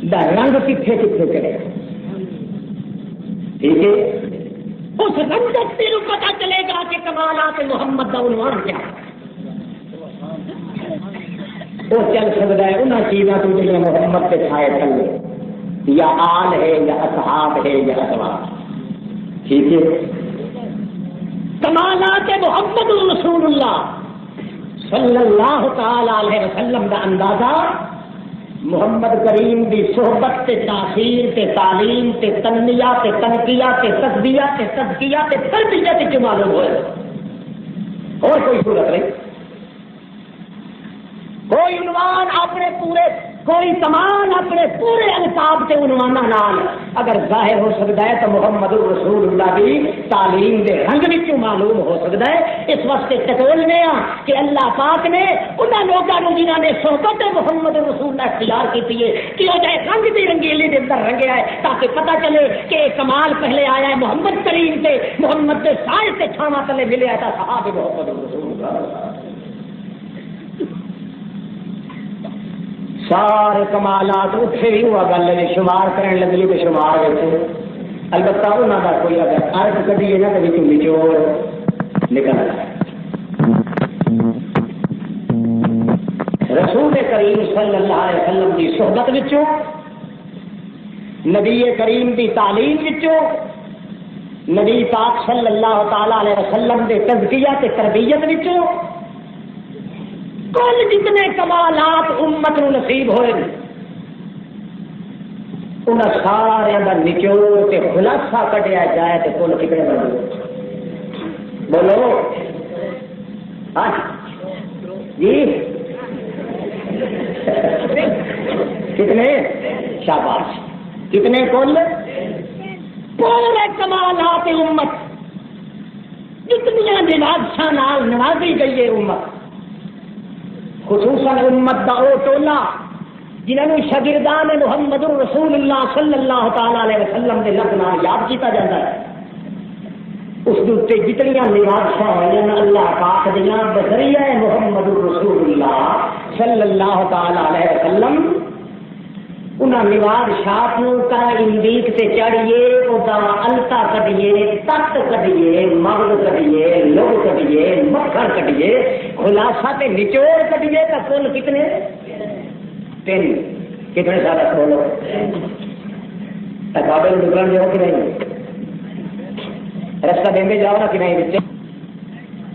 دا رنگ کتنے کتنے چلے گا. ٹھیک ہے، اس رنگ سے تیرے پتا چلے گا کہ کمالات محمد کا عنوان کیا ہے. وہ چل سکتا ہے انہیں چیزوں کو جنہیں محمد کے چھائے چلے، یا آل ہے یا اصحاب ہے یا ازواج. ٹھیک ہے، کمالات محمد رسول اللہ صلی اللہ تعالی علیہ وسلم کا اندازہ محمد کریم کی صحبت تے تاثیر تے تعلیم تے تنمیہ تے تنقیہ تے تزکیہ تے تزکیہ تے تربیت کے معلوم ہوئے. اور کوئی صورت نہیں، کوئی عنوان اپنے پورے، کوئی کمال اپنے پورے القاب کے عنوان نال اگر ظاہر ہو سکتا ہے تو محمد رسول اللہ کی تعلیم کے رنگ وچوں معلوم ہو سکتا ہے. اس واسطے ٹٹولنے کہ اللہ پاک نے انہاں لوگوں کو جنہاں نے صحبت محمد رسول اللہ اختیار کی ہے کہ وہ جائے رنگ کی رنگیلی کے اندر رنگیا ہے تاکہ پتہ چلے کہ کمال پہلے آیا ہے محمد کریم سے، محمد کے سائے سے چھاواں تلے ملیا تھا صحابہ محمد رسول اللہ. سارے کمالات اتنے ہی ہوا گل ہے، شمار کرنے لگی تو شمار ویسے البتہ انہوں کا کوئی اگر ارد کھڑی ہے نا تو نچوڑ نکل آئے. رسول کریم صلی اللہ علیہ وسلم کی صحبت وچوں، نبی کریم کی تعلیم وچوں، نبی پاک صلی اللہ تعالی علیہ وسلم کے تزکیہ تے تربیت وچوں کل جتنے کمالات امت نو نصیب ہوئے انہاں سارے دا نچوڑ تے خلاصہ کڈیا جائے تے کل کتنے بنے؟ بولو ہاں جی کتنے؟ شاباش، کتنے کل؟ پورے کمالات امت جتنی نوازشاں نال نوازی گئی ہے امت، خصوصاً امت دا او ٹولا جنہوں شاگردان محمد رسول اللہ صلی اللہ تعالی علیہ وسلم کے لفظ نال یاد کیتا جاتا ہے. اس کے جتنی نوازشاں ہوئی اللہ پاک دیاں بذریعہ محمد رسول اللہ صلی اللہ تعالی علیہ وسلم انہاں نوازشات نو کا اندیک سے چڑھیے ادا التا کڈیے، تت کڈیے، مغز کڈیے، لوگ کڈیے، مکھن کڈیے، خلاصہ تے نچوڑ کڈیے تو کل کتنے؟ تین. کتنے سارا بولو قابل نکلن جاؤ کہ نہیں؟ رستہ دیں جاؤ نا کہ نہیں؟ بچے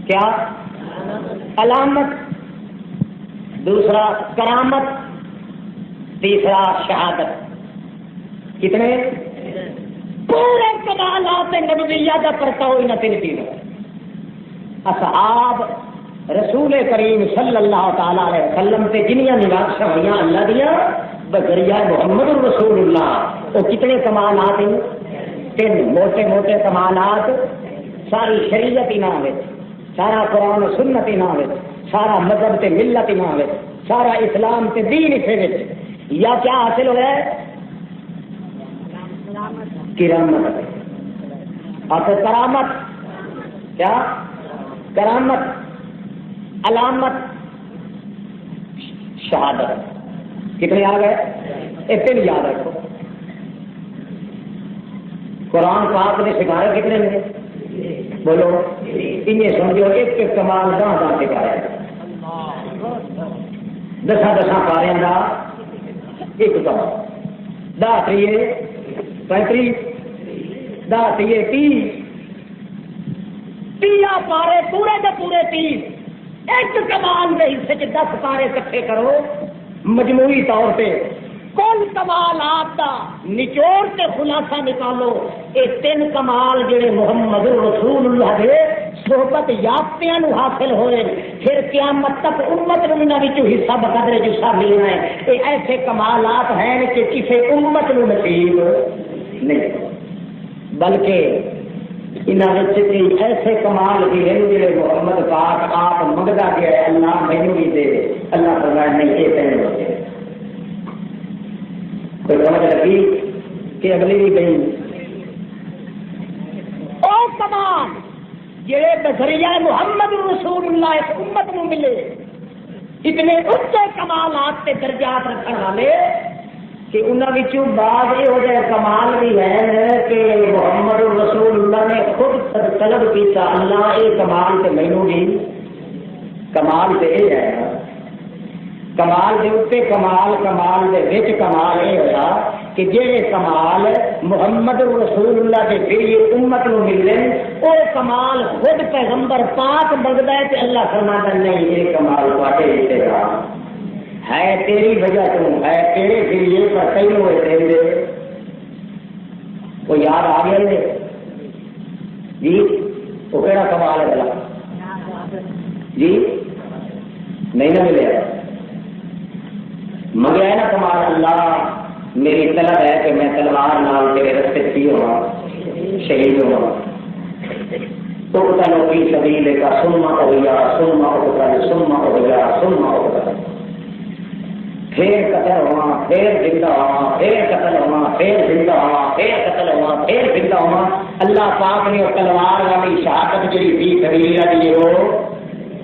کیا علامت، دوسرا کرامت، تیسرا شہادت. کتنے؟ پورے کمالات نبویہ کا پرتاؤ ان تین تینوں. اصحاب رسول کریم صلی اللہ تعالی علیہ وسلم سے جنیاں نوازشاں ہوئی اللہ دیا بذریعہ محمد رسول اللہ، وہ کتنے کمالات ہیں؟ تین موٹے موٹے کمالات. ساری شریعت انعام ہے، سارا قرآن و سنت انعام ہے، سارا مذہب تے ملت انعام ہے، سارا اسلام تے دین اسے یا کیا حاصل ہو رہا ہے؟ کرامت. اور کرامت کیا؟ کرامت، علامت، شہادت. کتنے یاد ہے؟ ایک تین یاد رکھو. قرآن پاک نے سکھایا کتنے نے؟ بولو انہیں سمجھو ایک ایک کمال داں سکھایا، دساں پارے کا ایک کمال، 10 تریے 35، 10 تیے 30، 30 پارے پورے کے پورے 30. ایک کمال کے حصے 10 پارے اکٹھے کرو مجموعی طور پہ کل کمالات کا نچوڑ کے خلاصہ نکالو. یہ 3 کمال جڑے محمد رسول اللہ کے صحبت یافتیاں نو حاصل ہوئے پھر قیامت تک امت نو انہاں وچوں حصہ بقدر جسا ملنا ہے. یہ ایسے کمالات ہیں کہ کسی امت نو نصیب نہیں، بلکہ انہیں ایسے کمال بھی ہیں جڑے محمد پاک آپ منگتا گیا ہے اللہ مینوں بھی دے. اللہ فرمایا نہیں یہ پہلے ہوتے. کوئی سمجھ لگی کہ اگلی بھی گئی؟ او کمال جڑے بذریعہ محمد رسول اللہ اس امت کو ملے، اتنے اونچے کمالات کے درجات رکھنے والے کہ انہوں بعض یہ کمال بھی ہے کہ محمد رسول اللہ نے خود طلب کیا اللہ یہ کمال سے مینو بھی کمال سے یہ ہے کمال کے اتنے کمال دے وچ کمال یہ ہوا کہ جی کمال محمد رسول اللہ کے ذریعے امت کو ملے وہ کمال خود پیغمبر پاک منگتا ہے کہ اللہ فرماتا نہیں یہ کمال واقعی ہے تیری وجہ تو ہے تیرے ذریعے پر کئی ہوئے تیرے وہ یاد آ گیا جی وہ کہڑا کمال ہے بلا جی نہیں نہ ملے مگر ہے نا کمال اللہ میری طلب ہے کہ میں تلوار نال تیرے رستے کی ہوا شہید ہوا تو تلو کی سبیلے کا سنما ہو گیا سنما ہو گیا پھر قتل ہوا پھر زندہ ہوا پھر قتل ہوا پھر زندہ ہوا پھر قتل ہوا پھر زندہ ہوا اللہ پاک نے تلوار والی شہادت جی تھی کبیرہ دی وہ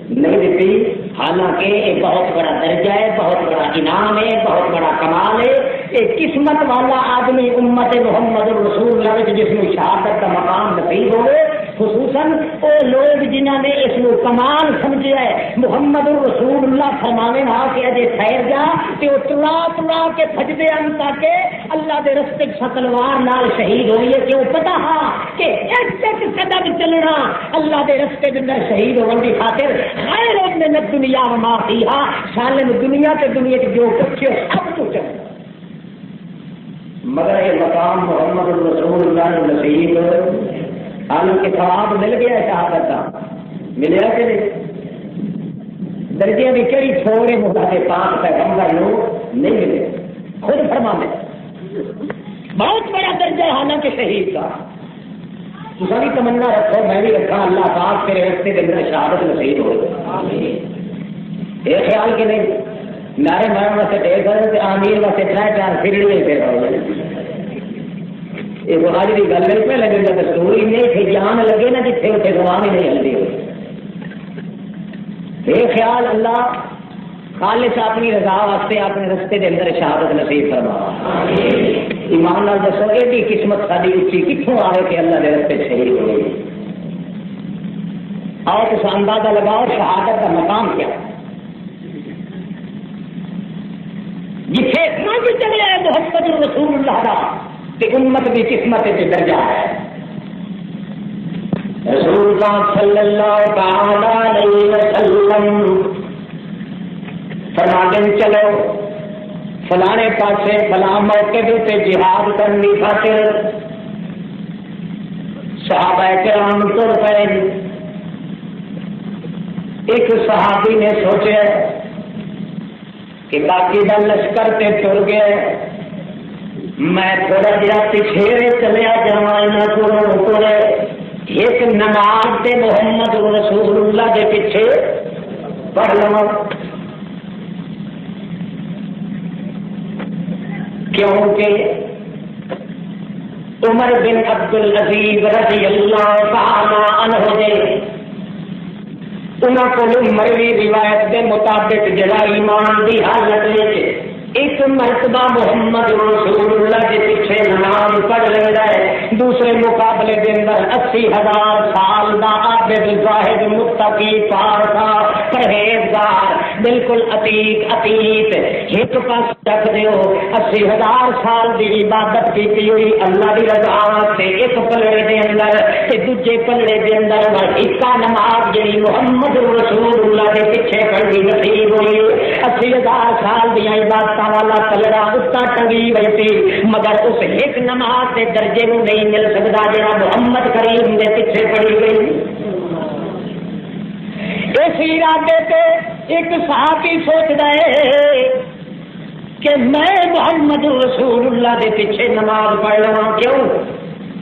نہیں دیتی حالانکہ یہ بہت بڑا درجہ ہے بہت بڑا انعام ہے بہت بڑا کمال ہے ایک قسمت والا آدمی امت محمد رسول اللہ جس میں شہادت کا مقام نصیب ہوئے خصوصاً وہ لوگ جنہوں نے اس کو کمال سمجھا ہے محمد رسول اللہ فرمانے وہاں کہ اجے ٹھہر جا کہ وہ تلا کے بھجتے ہیں تاکہ اللہ دے رستے تلوار نال شہید ہوئی ہے کہ وہ پتا ہاں کہ ایک ایک قدم چلنا اللہ دے رستے کے اندر شہید ہونے کی خاطر خیر من الدنیا وما فیہا سالم دنیا کے دنیا کے جو کچھ سب تو چل مگر یہ مقام محمد رسول اللہ نصیب عالم کے ثواب مل گیا شہادت کا ملیا کہ نہیں درجے بھی کئی چھوڑے مدا کے پاک پیغمبر لوگ نہیں ملے خود فرما دے بہت بڑا درجہ ہے حالانکہ شہید کا تو بھی تمنا رکھو میں بھی رکھا اللہ پاک کے رستے کے اندر شہادت نصیب ہو یہ خیال کہ نہیں نعرے مارن واسطے ڈیڑھ کرو آمین واسطے 3-4 پھر پھر یہ آج کی گل نہیں پہ لگے گا دستور ہی نہیں تھے جان لگے نا جتنے اتنے زبان ہی نہیں ہلتی ہوئی بے خیال اللہ خالص اپنی رضا واسطے اپنے رستے کے اندر شہادت نصیب فرما ایمان نال دسو ایڈی قسمت ساری اچھی کتوں آئے کہ اللہ کے رستے شہید ہوئے آؤ تو اندازہ لگاؤ شہادت کا مقام کیا جتنے سمجھ چلے آئے محمد رسول اللہ کا امت کی قسمت سے درجہ ہے رسول صلی اللہ تعالی علیہ وسلم فرماتے ہیں چلو فلانے پاسے فلاں موقع پہ جہاد کرنی خاطر صحابہ کرام تر پے ایک صحابی نے سوچا کہ باقی کا لشکر تے تر گئے میں تھوڑا جہا پچھیرے چلیا جا ایک نماز دے محمد رسول اللہ کے پیچھے پڑھ لو کیونکہ عمر بن عبد العزیز رضی اللہ تعالی عنہ دے انہوں کو مروی روایت کے مطابق جڑا ایمان دی حالت میں ایک مرتبہ محمد رسول اللہ کے پیچھے نماز پڑھ لینا ہے دوسرے مقابلے کے اندر 80,000 سال کا عابد زاہد متقی پارسا پرہیزگار بالکل عتیق ایک پاس رکھ دیو 80,000 سال کی عبادت کی ہوئی اللہ کی رضا سے ایک پلڑے کے اندر دوجے پلڑے کے اندر ایک نماز جی محمد رسول اللہ کے پیچھے پڑھنی نصیب ہوئی 80,000 سال دیا عبادت والا پلڑا اتنا ٹنگی ہوئی مگر اس ایک نماز کے درجے میں نہیں مل سکتا جہاں محمد کریم کے پیچھے پڑی گئی اس ارادے سے ایک صحابی سوچتا ہے کہ میں محمد رسول اللہ کے پیچھے نماز پڑھ لوا کیوں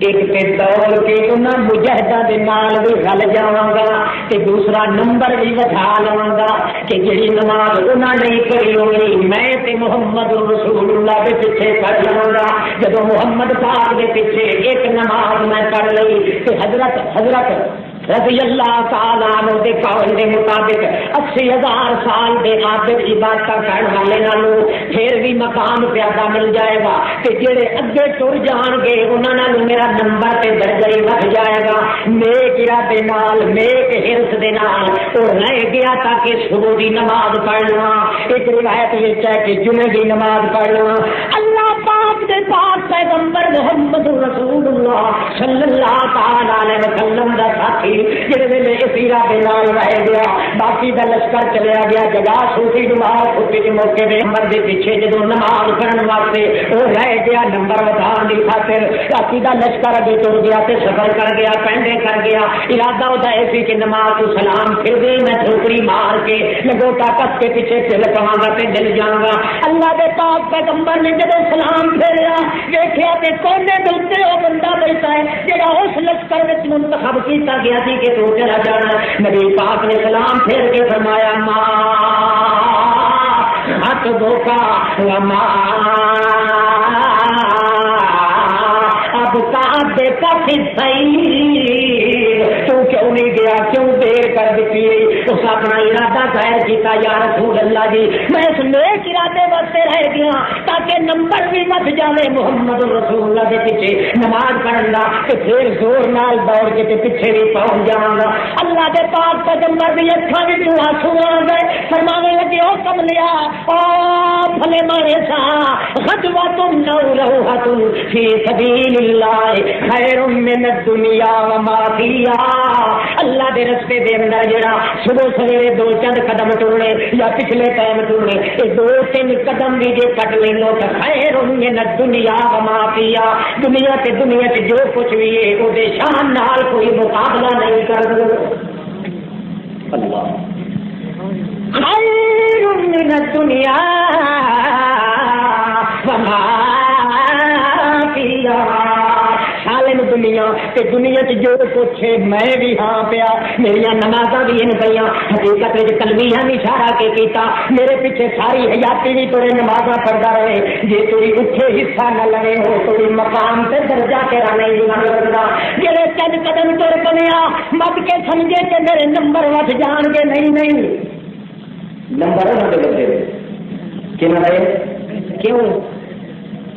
ایک تے دوڑ کے انہاں مجاہداں دے نال بھی رل جاواں گا تے دوسرا نمبر بھی وٹھا لواں گا کہ جڑی نماز انہاں نہیں پڑھی ہوئی میں تے محمد رسول اللہ دے پیچھے پڑھ لواں گا جب محمد پاک دے پیچھے ایک نماز میں پڑھ لئی تے حضرت رضی اللہ تعالیٰ عنہ دے قول دے مطابق 80,000 سال دے عابد عبادت کرنے والے نالوں پھر بھی مقام زیادہ مل جائے گا تے جڑے اگے ٹر جان گے انہاں نال میرا نمبر تے درجہ ہی وਧ جائے گا. نیک ارادے نال نیک حرص دے نال او رہ گیا تاکہ صبح دی نماز پڑھنا. ایک روایت وچ ہے کہ جمعے دی نماز پڑھنا. اللہ پاک دے پاک پیغمبر محمد رسول اللہ صلی اللہ تعالی علیہ وسلم دا ساتھی جڑے ویلے اس ارادے نال رہ گیا باقی دا لشکر چلیا گیا جگہ صوفی نماز چھٹی دے موقع دے نمبر دے پیچھے جدوں نماز پڑھن واسطے وہ رہ گیا نمبر ودھان دی خاطر باقی دا لشکر اگے ٹر گیا تے سفر کر گیا پینڈے کر گیا. ارادہ ہوتا ہے سی کہ نماز تو سلام پھر دے میں ٹھوکری مار کے لگوٹا کس کے پیچھے چل پواں گا تے جل جاؤں گا. اللہ دے پاک پیغمبر نے جدوں سلام پھیریا ویکھیا تے کونے دے اوتے او بندہ بیٹھا ہے جڑا اس لشکر وچ منتخب کیتا گیا سی کہ تو چلا جانا. نبی پاک نے سلام پھیر کے فرمایا ماں ہاتھ دھوکا وما اب کہاں دیکھا پھر صحیح تو کیوں نہیں گیا کیوں دیر کر دیتی. اس اپنا ارادہ ظاہر کیتا یا رسول اللہ جی میں اس نیک ارادے واسطے رہ گیا تاکہ نمبر بھی مت جاوے محمد رسول اللہ کے پیچھے نماز پڑھن دا تے پھر زور نال دوڑ کے تے پیچھے بھی پہنچ جاواں گا. اللہ دے پاک پیغمبر دی اکھاں وچ آنسو آ گئے فرمانے لگے او کملیا او بھلے مارے سا غدوۃ نو روحۃ فی سبیل اللہ خیر من الدنیا وما فیہا. اللہ دے رستے دے اندر جڑا صبح سویرے دو چند قدم ٹرنے یا پچھلے ٹائم ٹرنے یہ دو تین قدم بھی جے کٹ لے لو تو خیر من الدنیا وما فیہا. دنیا تے دنیا تے جو کچھ بھی ہے او دے شان نال کوئی مقابلہ نہیں کر سکدا. اللہ خیر من الدنیا وما فیہا. سالم دنیا تے دنیا چ جو کچھ ہے میں بھی ہاں پیا میری نمازاں بھی ان پیا حقیقت وچ تلبیہ بھی اشارہ کے کیتا میرے پیچھے ساری حیاتی بھی تیرے نمازاں پڑھدا رہے جے کوئی اٹھے حصہ نہ لے ہو کوئی مقام تے درجہ تیرا نہیں بن سکدا. جڑے چند قدم تر پنیا مت کے سمجھے کہ میرے نمبر وٹ جان گے. نہیں نمبر نہ دے کیوں رہے کیوں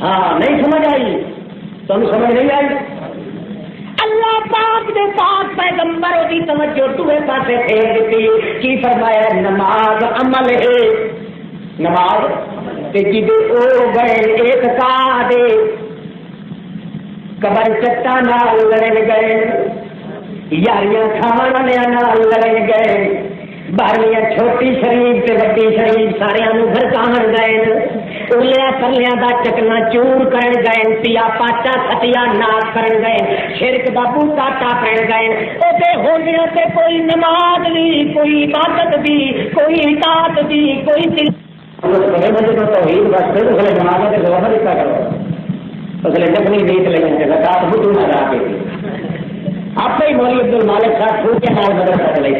ہاں نہیں سمجھ آئی تمہیں سمجھ نہیں آئی. اللہ پاک دے پاک پیغمبر دی توجہ دوے پاسے پھیر دیتی. کی فرمایا نماز عمل ہے. نماز تے جدے او گئے اعتقاد قبر چٹا نال لڑن گئے یاریاں کھاون والے نال لڑن گئے باریاں چھوٹی شریف تے وڈی شریف سارے گھرکاون گئے اولیا کلیا دا چکنا چور کرن گئے پیا پاچا کھٹیا ناچ کرن گئے شرک دا بوٹا ٹاپن گئے او تے ہوندیاں تے کوئی نماز بھی کوئی عبادت بھی کوئی اطاعت بھی کوئی دل توحید واسطے تو نماز تے زوہر دتا کرو اس لیے اپنی نیت لگن تے زکات بدو نہ ادا کی آپ ہی مولوی عبد المالک صاحب چھوٹے نال مدرسہ چلائی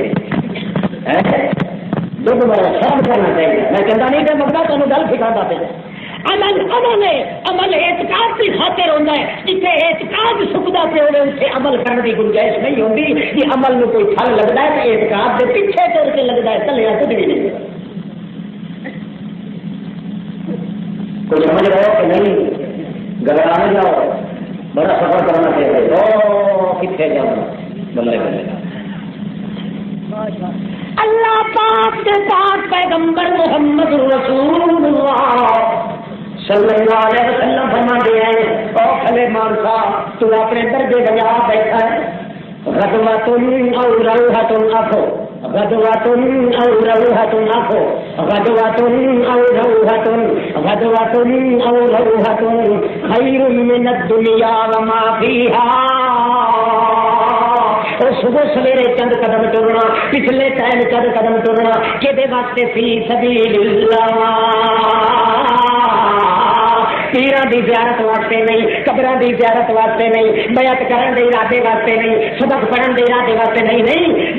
دو بڑا شرم کرنا چاہیے. میں کہتا نہیں کہ مقدار تمہیں گل سکھاتا پہ عمل اعتقاد کی خاطر ہوتا ہے جتنے اعتقاد سکھتا پہ ہوئے اسے عمل کرنے کی گنجائش نہیں ہوتی. یہ عمل میں کوئی پھل لگتا ہے تو اعتقاد کے پیچھے توڑ کے لگتا ہے چلے کچھ بھی نہیں. کوئی سمجھ رہے ہو کہ نہیں گھبرانے جاؤ بڑا سفر کرنا چاہیے کتنے جاؤ بلے بلے. اللہ پاک کے پاک پیغمبر محمد رسول اللہ صلی اللہ علیہ وسلم فرما دے ہیں او کھلے مانسا تو اپنے درجے بجا بیٹھا ہے. غدوۃ او روحۃ اخو غدوۃ او روحۃ اخو غدوۃ او روحۃ غدوۃ او روحۃ خیر من الدنیا وما فیہا. صبح سویرے چند قدم ٹرنا پچھلے ٹائم چند قدم ٹرنا کہ واسطے فی سبیل اللہ پیراں دی زیارت واسطے نہیں، قبراں دی زیارت واسطے نہیں، بیعت کرن دے ارادے واسطے نہیں، سبق پڑھن دے ارادے واسطے نہیں،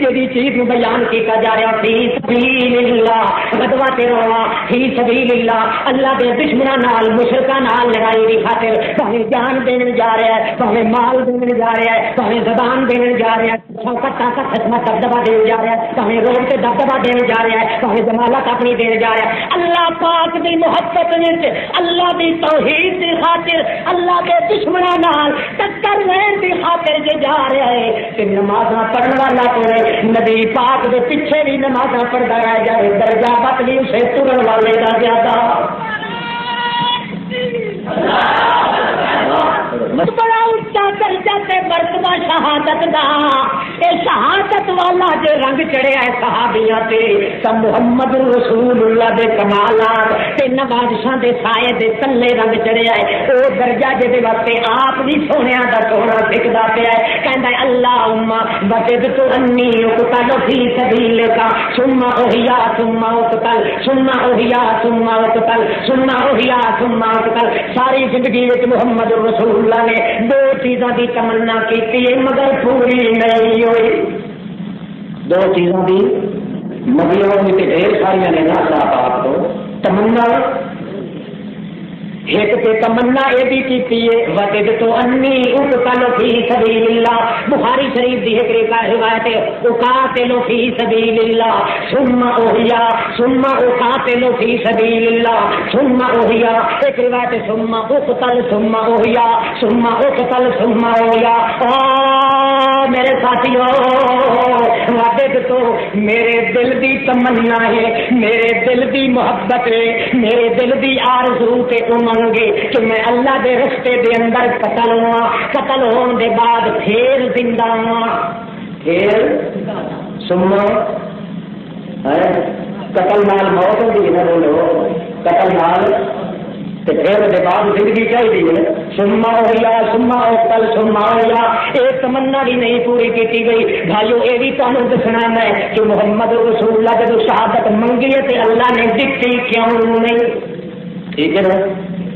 جہی چیز نو بیان کیتا جا رہا فی سبیل اللہ، غزوہ تیرواں فی سبیل اللہ، اللہ دے دشمناں نال مشرکاں نال لڑائی دی خاطر بھاویں جان دین جا رہا ہے، بھاویں مال دین جا رہا ہے، بھاویں زبان دین جا رہا ہے، شوکت طاقت خدمت دبدبہ دین جا رہا ہے، بھاویں روح تے دبدبہ دین جا رہا ہے، بھاویں جمالت اپنی دین جا رہا ہے، اللہ پاک دی محبت وچ، اللہ دی توحید دی خاطر، اللہ دے دشمناں نال ٹکر لین دی خاطر جے جا رہا ہے تے نمازاں پڑھن والا ہوئے، نبی پاک دے پیچھے بھی نمازاں پڑھدا رہ جائے، درجہ بدلی اسے ترن والے دا زیادہ بڑا اونچا درجہ تے مرتبہ شہادت دا، اے شہادت والا جے رنگ چڑھیا ہے صحابیاں تے تا محمد رسول اللہ دے کمالات تے نوازشاں دے سائے دے تلے رنگ چڑھیا ہے، او درجہ جے دے واسطے آپ بھی سونیا دا سونا سکھدا پیا ہے، کہندا ہے اللہم وجدت انی اقتل فی سبیلک ثم احیا ثم اقتل ثم احیا ثم اقتل ثم احیا ثم اقتل، ساری زندگی وچ محمد رسول اللہ نے دو چیزاں دی تمنا کی مگر پوری نہیں ہوئی، دو چیزاں دی مدیوں میں ڈھیر ساری نے نا پاک تو تمنا، ایک تے تمنا یہ بھی کی وجد تو انی اقتل فی سبیل اللہ، بخاری شریف دی ایک روایت ہے اقاتل فی سبیل اللہ ثم احیا ثم اقاتل فی سبیل اللہ ثم احیا، ایک روایت ہے ثم اقتل ثم احیا ثم اقتل ثم احیا۔ میرے ساتھیو وجد تو میرے دل دی تمنا ہے، میرے دل دی محبت ہے، میرے دل دی آرزو تے منگے کہ میں اللہ دے رستے دے اندر قتل ہوا، قتل ہون دے بعد پھر زندہ ہوا، پھر سنو قتل نال موت ہوتی ہے، بولو قتل نال تے پھر دے بعد زندگی چاہیے، سما ہویا سما اقتل سما ہویا، یہ تمنا بھی نہیں پوری کی گئی۔ بھائیو یہ بھی تمہیں دسنا ہے کہ محمد رسول اللہ جب شہادت منگی ہے تو اللہ نے دتی کیوں نہیں؟ ٹھیک ہے نا،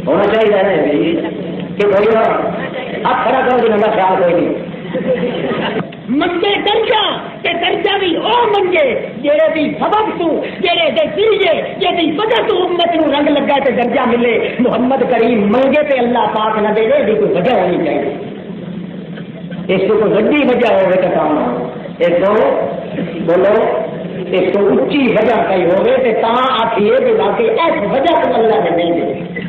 ہونا چاہیے نا کہ کوئی ہاتھ کھڑا کرو جنہوں کا خیال کوئی نہیں منگے درجہ تے درجہ بھی او منگے جڑے بھی سبب تو جڑے دے ذریعے جڑی وجہ تو امت نو رنگ لگا تے درجہ ملے۔ محمد کریم منگے تے اللہ پاک نہ دے دی کوئی وجہ ہونی چاہیے، اس کو کوئی وڈی وجہ ہوے تے کام ایک دو بولو اس کو اچھی وجہ کئی ہوے تے تاں آکھیے کہ واقعی اس وجہ تو اللہ نے نہیں دے۔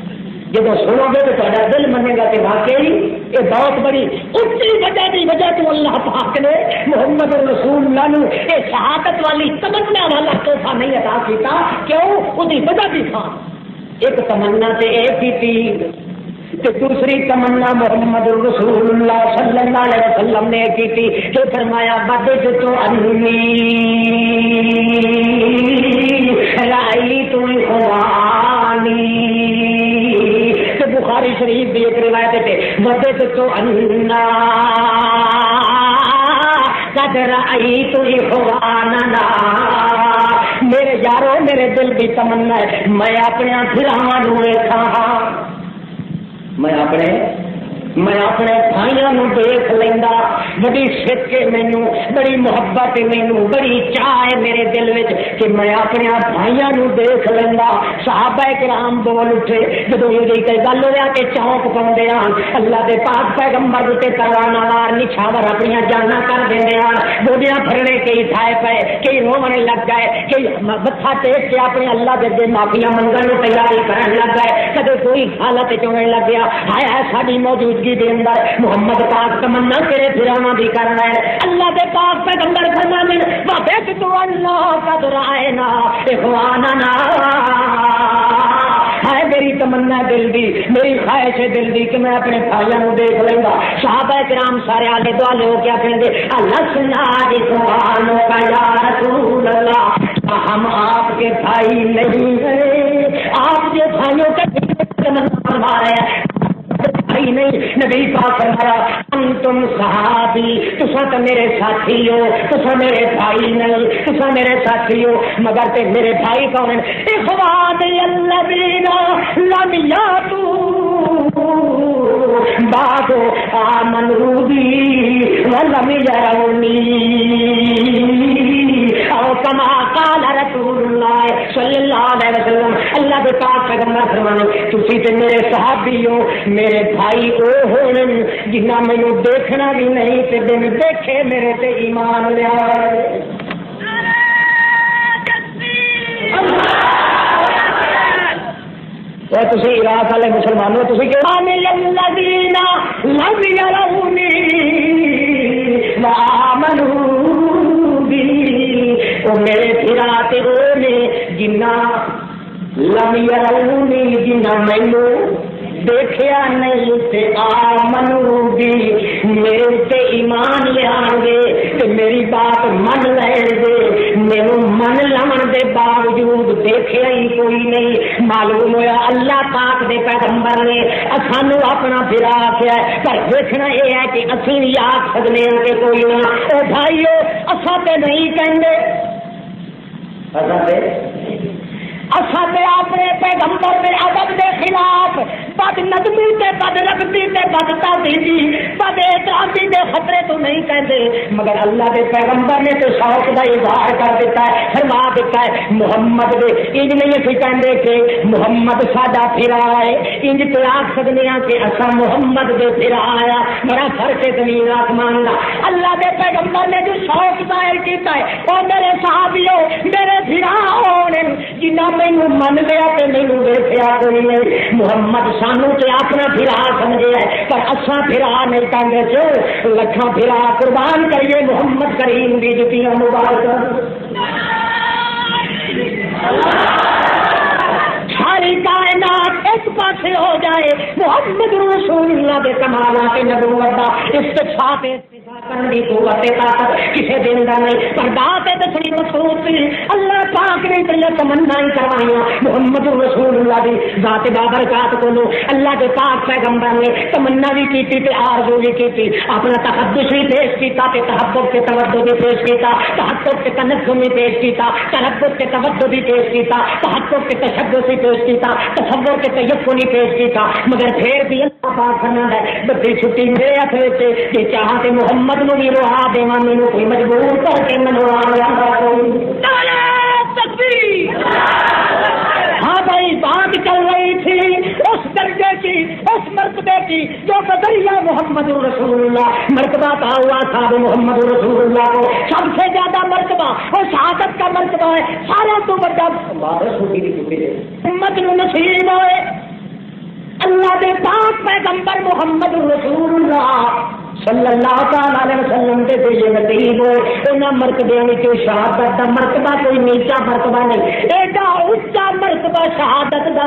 جب سنو گے تو تھوڑا دل منے گا کہ واقعی یہ بہت بڑی اچھی وجہ کی وجہ تو اللہ پاک نے محمد رسول اللہ نو یہ شہادت والی تمنا والا تحفہ نہیں عطا کیتا، کیوں؟ اس کی وجہ بھی تھا۔ ایک تمنا تے ایک ہی تھی تے دوسری تمنا محمد رسول اللہ صلی اللہ علیہ وسلم نے کی تھی کہ فرمایا بدت تو انی رائی تو خوانی، بخاری شریف بھی ایک روایت ہے وجد تو انا قد رأیت اخواننا، میرے یارو میرے دل کی تمنا ہے میں اپنے بھراواں نو ویکھاں، میں اپنے بھائیاں نو دیکھ لیندا، بڑی سکھ ہے مینوں، بڑی محبت ہے مینوں، بڑی چاہ ہے میرے دل وچ کہ میں اپنے بھائیاں نو دیکھ لیندا۔ صحابہ کرام بول اٹھے جدوں یہ گل ہویا کہ چونک پاؤندے ہن اللہ دے پاک پیغمبر تے پروانہ وار نچھاور اپنی جاناں کر دیندے ہن، گوڈیاں پھرنے کئی تھائے پے، کئی رونے لگ گئے، کئی متھا ٹیک کے اپنے اللہ دے اگے معافیاں منگن نوں تیاری کرن لگ گئے، کدے کوئی حالت چونے لگ گیا ہائے ہائے ساڈی موجودگی دے اندر محمد پاک تمنا تیرے پھراواں دی کر رہے ہیں۔ اللہ دے پاک پیغمبر فرماندے وَبِعْتُ اللَّهَ قَدْ رَأَيْنَا إِخْوَانَنَا، ہے میری تمنا دل دی، میری خواہش ہے دل دی کہ میں اپنے بھائیوں کو دیکھ لوں گا۔ صحابہ کرام سارے آلے دوالے ہو کیا کہیں گے لسنا اخوانوں کا یا رسول اللہ، ہم آپ کے بھائی نہیں ہیں، آپ کے بھائیوں کا تمنا فرما رہے ہیں بھائی نہیں۔ نبی پاک فرمایا انتم صحابی، تسا تو میرے ساتھی ہو، تسا میرے بھائی نہیں، تسا میرے ساتھی ہو، مگر تے میرے بھائی کون ہیں؟ اخوان الذین لم یاتوا آمنوا بی ولم یرونی او کما قال رسول اللہ صلی اللہ علیہ وسلم. اللہ کے پاک پیغمبر فرمانے تسی تے میرے صحابی ہو, میرے بھائی او ہونے جنہاں مینوں دیکھنا بھی نہیں تے دن دیکھے میرے تے ایمان لیا. تسی عراق والے مسلمانوں تسی کہ الذین لم یرونی وآمنوا بی, او میرے پھرا تے او نے جنہ لم یرونی جنہ مینوں دیکھیا نہیں تے آمنوا بی میرے تے ایمان لیا گے تے میری بات من لے گے. میرے من لمن دے باوجود دیکھیا ہی کوئی نہیں. معلوم ہوا اللہ پاک دے پیغمبر نے سانو اپنا پھرا آخیا پر دیکھنا یہ ہے کہ اسی بھی آخ سکتے ہیں کہ کوئی نہ. او بھائیو اساں تے نہیں کہندے, اساں تے اپنے پیغمبر دے ادب دے خلاف بد نظمی تے بد رغبتی تے بد تعظیمی بد احترامی دے خطرے تو نہیں کہندے, مگر اللہ دے پیغمبر نے تو شوق دا اظہار کر دیتا ہے, فرما دیتا ہے محمد دے. انج نہیں اسی کہندے کہ محمد ساڈا پھرا ہے, انج تے آکھ سکدے ہاں کہ اساں محمد دے پھرا آیا. بڑا فرق ہے زمین آسمان دا. اللہ دے پیغمبر نے جو شوق ظاہر کیتا ہے او میرے صحابیو میرے پھرا ہونے جنہ مینوں من لیا تے مینوں ویکھیا کوئی نہیں. محمد سانو تے اپنا پھرا سمجھے ہے پر اساں پھرا نہیں کہندے جو لکھاں پھرا قربان کریے محمد کریم دی جتیاں مبارک. ساری کائنات ایک پاسے ہو جائے محمد رسول اللہ دے کمالات نبوت دا استفاق کرنے کی قوت طاقت کسی دن کا نہیں. پر بات ہے دسویں مخصوص سی اللہ پاک نے تیرے تمنا ہی کروائیاں محمد رسول اللہ دی ذات بابرکات کو اللہ کے پاک پیغمبر نے تمنا بھی کی تے آرزو بھی کی, اپنا تقدس بھی پیش کیتا تے تحقق کے توجہ بھی پیش کیتا, تحقق کے تنظم بھی پیش کیتا, تربت کے توجہ بھی پیش کیتا, تحقق کے تشبث بھی پیش کیتا, تصور کے تیقن بھی پیش کیتا. مگر پھر بھی اللہ پاک فرماندا ہے بڑی چھٹی میرے ہاتھ وچ کہ چاہاں تے محمد نو بھی روحا دیواں مینوں کوئی مجبور کر کے منوا لیا کوئی. ہاں بھائی بات چل رہی تھی اس درجے کی اس مرتبے کی جو قدریہ محمد رسول اللہ مرتبہ تھا ہوا صاحب محمد رسول اللہ کو سب سے زیادہ مرتبہ اور شہادت کا مرتبہ ہے سارا تو بڑا محمد نصیب ہوئے اللہ دے پاک پیغمبر محمد رسول اللہ صلی اللہ تعالی علیہ وسلم کے یہ نصیب ہوئے. انہاں مرتبے میں شہادت کا مرتبہ کوئی نیچا مرتبہ نہیں, ایڈا اچا مرتبہ شہادت دا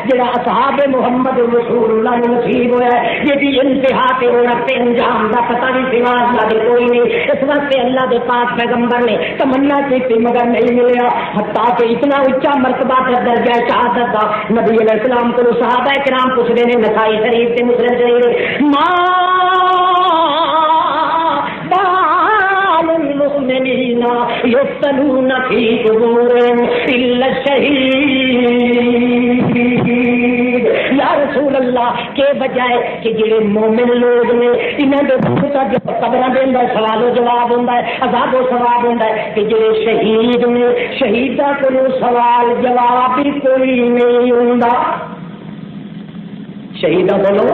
جڑا اصحاب محمد رسول اللہ نے نصیب ہوا ہے. یہ بھی انتہا تے رکھتے انجام دا پتہ بھی سوا اللہ دے کوئی نہیں. اس واسطے اللہ دے پاک پیغمبر نے تمنا کی مگر نہیں ملیا, حتیٰ کہ اتنا اچا مرتبہ کا درجہ شہادت دا نبی علیہ السلام کو صحابہ کرام پوچھتے ہیں نسائی شریف تے مسلم شریف یفتنون فی قبورہم الا الشہید. یا رسول اللہ کے بجائے کہ جڑے مومن لوگ نے انہاں دے جو قبراں دے اندر سوال و جواب ہوندا ہے عذاب و ثواب ہوندا ہے کہ جڑے شہید نے شہیداں کولوں سوال جواب بھی کوئی نہیں ہوندا. شہیداں کولوں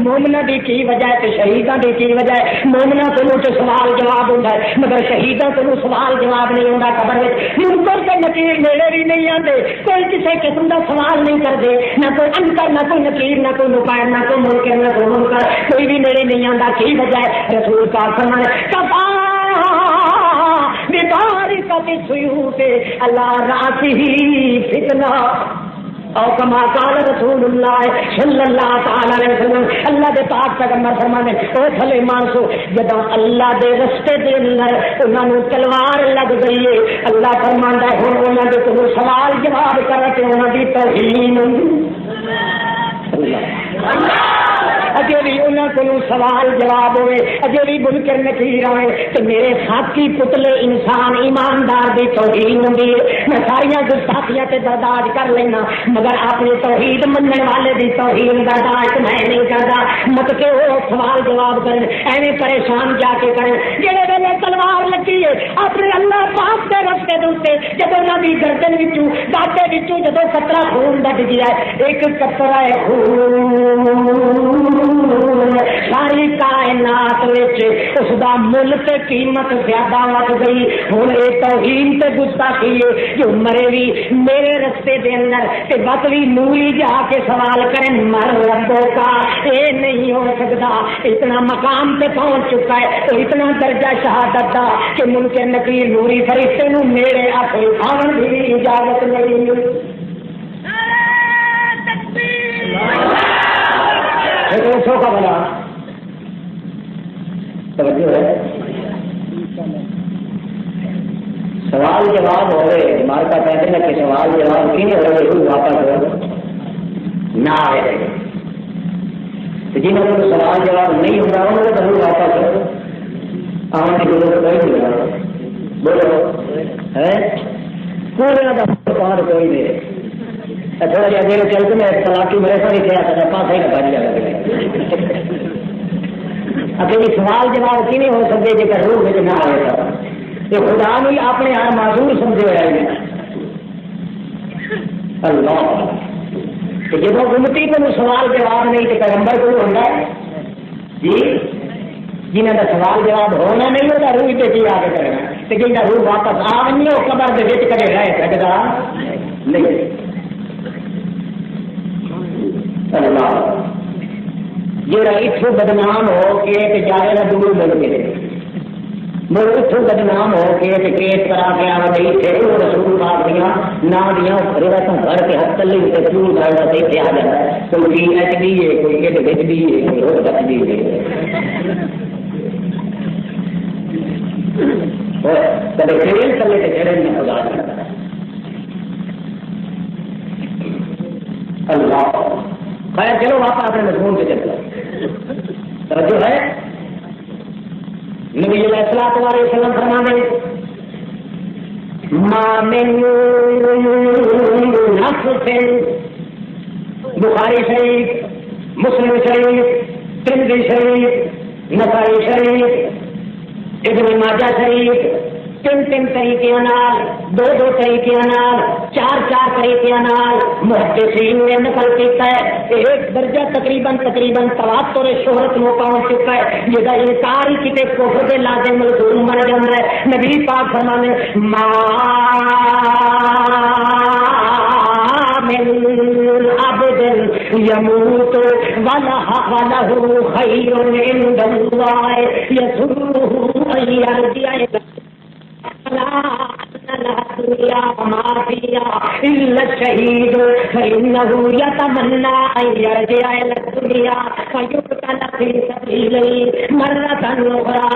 مومنا کی وجہ ہے شہیداں کی وجہ ہے. مومنا کو سوال جواب ہوتا ہے مگر شہیداں کو سوال جواب نہیں ہوتا. قبر منکر کے نکیر میرے بھی نہیں آتے, کوئی کسی قسم کا سوال نہیں کرتے, نہ کوئی انکر نہ کوئی نکیر نہ کوئی مقام نہ کوئی منکر نہ کوئی منکر, کوئی بھی میرے نہیں آتا. کی وجہ ہے رسول پاک فرمانے کفا ببارکۃ السیوف علی رأسہ فتنہ او کما قال رسول اللہ صلی اللہ تعالی علیہ وسلم. اللہ دے پاک پیغمبر فرمانے او بھلے مانسو جدوں اللہ دے رستے دے اندر انہاں نوں تلوار لگ گئی ہے اللہ فرماندا ہے ہن انہاں دے تو سوال جواب کر کے انہاں دی توہین اجے بھی انہاں کولوں سوال جواب ہوئے، اجے بھی منکر نکیر آئے تو میرے ساتھی پتلے انسان ایماندار دی توہین ہوندی ہے، میں ساریاں گستاخیاں تے برداشت کر لینا، مگر اپنی توحید منن والے دی توہین برداشت میں نہیں کردا۔ مت کہ وہ سوال جواب کرن ایویں پریشان جا کے کرن، جڑے ویلے تلوار لگی ہے اپنے اللہ پاک دے رستے دے اوتے جدوں انہاں دی گردن وچوں داتے وچوں جدوں قطرہ خون بچ گیا ہے، ایک قطرہ خون ساری کائنات وچ اس دا مل تے قیمت زیادہ وٹ گئی۔ ہن اے توہین تے گستاخی ہے جو مرے بھی میرے رستے دے اندر تے وقت بھی نوری جا کے سوال کریں مر ربوں کا، اے نہیں ہو سکتا۔ اتنا مقام تے پہنچ چکا ہے تو اتنا درجہ شہادت دا کہ منکر نکیر نوری فرشتے نو میرے ہاتھ اٹھاون دی اجازت نہیں۔ سو کا بلا توجہ ہے، سوال جواب ہوئے ہمارے پاس کہتے ہیں کہ سوال جواب کی ہوئے واپس نہ آئے، جنہوں کو سوال جواب نہیں ہوتا انہوں نے ضرور واپس آنے کی ضرورت نہیں ہوگا۔ بولو ہے پورے پار کوئی نہیں تھوڑا جہاں دیر چلتے میں تلاقی میرے ساتھ کیا تھا پاس ہی لگا دیا اکیلی سوال جواب کی نہیں ہو سکتے جی روح میں نہ آئے گا تو خدا بھی اپنے یہاں معذور سمجھے ہوئے ہیں اللہ کہ جب امتی کو سوال جواب نہیں تو پیغمبر کو ہوتا ہے جی جنہوں کا سوال جواب ہونا نہیں ہوتا روح پہ کی آگے کرنا تو جن کا روح واپس آ نہیں ہو قبر کے بچ کدے رہ سکتا نہیں۔ اللہ جڑا اتوں بدنام ہو کے جائے گا دور مل کے مر اتوں بدنام ہو کے کیس کرا کے آئی تھے وہ رسول پاک دیا نہ دیا گھر کے ہاتھ تلے رسول گھر کا اتنے آ جاتا ہے کوئی ٹی ایچ ڈی ہے کوئی ایڈ بچ ڈی ہے کوئی اور بچ ڈی ہے کبھی ٹرین تلے کے چڑھے میں خدا جاتا ہے اللہ خیر چلو واپس اپنے مضمون پہ چلو توجہ ہے۔ نبی علیہ الصلوۃ والسلام فرماتے ما من نفس بخاری شریف مسلم شریف ترمذی شریف نسائی شریف ابن ماجہ شریف تین طریقے دو طریقے چار طریقے محدثین نے نقل کیتا ہے ایک درجہ تقریباً تواتر شہرت میں پہنچ چکا ہے جہاں انکار ہی کتے کفر دے لازم ملزوم بن جاتا ہے۔ نبی پاک فرمانے ما من عبد يموت وله خير عند الله يسره أن يرجع الدنيا وما فيها إلا الشهيد فإنه يتمنى أن يرجع إلى الدنيا فيقتل في سبيله مرة أخرى